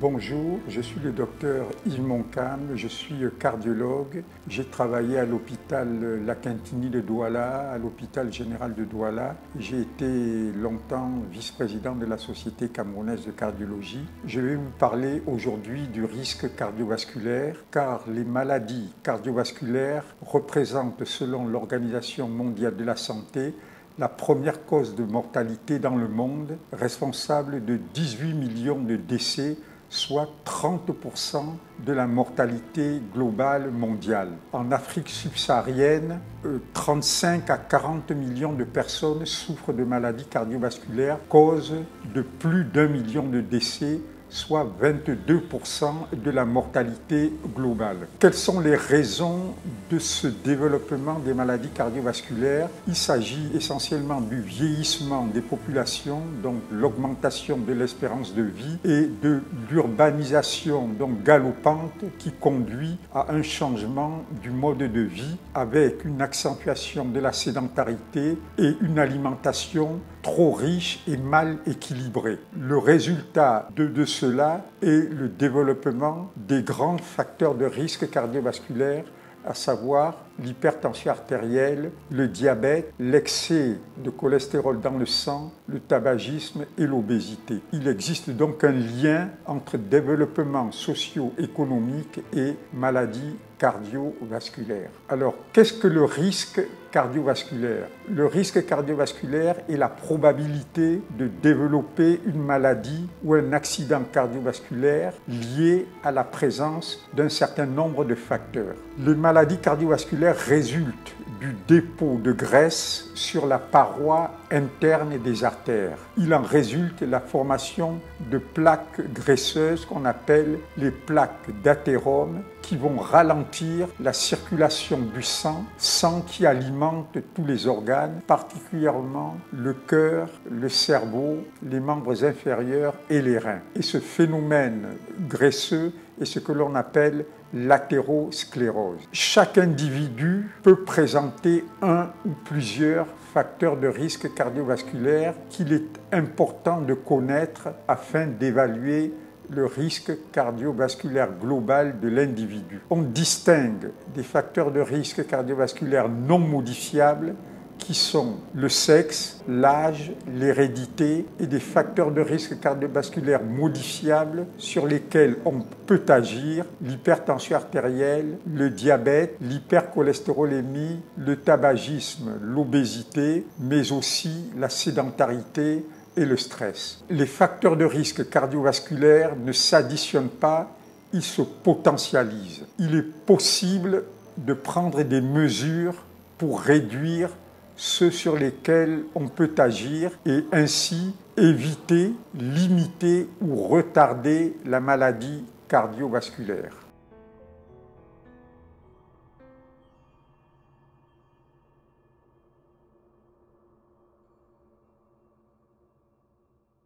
Bonjour, je suis le docteur Yves Moncam, je suis cardiologue. J'ai travaillé à l'hôpital La Quintini de Douala, à l'hôpital général de Douala. J'ai été longtemps vice-président de la Société camerounaise de cardiologie. Je vais vous parler aujourd'hui du risque cardiovasculaire, car les maladies cardiovasculaires représentent, selon l'Organisation mondiale de la santé, la première cause de mortalité dans le monde, responsable de 18 millions de décès, soit 30% de la mortalité globale mondiale. En Afrique subsaharienne, 35 à 40 millions de personnes souffrent de maladies cardiovasculaires, cause de plus d'1 million de décès, soit 22% de la mortalité globale. Quelles sont les raisons de ce développement des maladies cardiovasculaires? Il s'agit essentiellement du vieillissement des populations, donc l'augmentation de l'espérance de vie, et de l'urbanisation donc galopante qui conduit à un changement du mode de vie avec une accentuation de la sédentarité et une alimentation trop riche et mal équilibrée. Le résultat de cela est le développement des grands facteurs de risque cardiovasculaire, à savoir l'hypertension artérielle, le diabète, l'excès de cholestérol dans le sang, le tabagisme et l'obésité. Il existe donc un lien entre développement socio-économique et maladies cardiovasculaires. Alors, qu'est-ce que le risque cardiovasculaire? Le risque cardiovasculaire est la probabilité de développer une maladie ou un accident cardiovasculaire lié à la présence d'un certain nombre de facteurs. Les maladies cardiovasculaires résultent du dépôt de graisse sur la paroi interne des artères. Il en résulte la formation de plaques graisseuses qu'on appelle les plaques d'athérome qui vont ralentir la circulation du sang qui alimente tous les organes, particulièrement le cœur, le cerveau, les membres inférieurs et les reins. Et ce phénomène graisseux est ce que l'on appelle l'athérosclérose. Chaque individu peut présenter un ou plusieurs facteurs de risque cardiovasculaire qu'il est important de connaître afin d'évaluer le risque cardiovasculaire global de l'individu. On distingue des facteurs de risque cardiovasculaire non modifiables qui sont le sexe, l'âge, l'hérédité et des facteurs de risque cardiovasculaire modifiables sur lesquels on peut agir, l'hypertension artérielle, le diabète, l'hypercholestérolémie, le tabagisme, l'obésité, mais aussi la sédentarité et le stress. Les facteurs de risque cardiovasculaire ne s'additionnent pas, ils se potentialisent. Il est possible de prendre des mesures pour réduire ceux sur lesquels on peut agir et ainsi éviter, limiter ou retarder la maladie cardiovasculaire.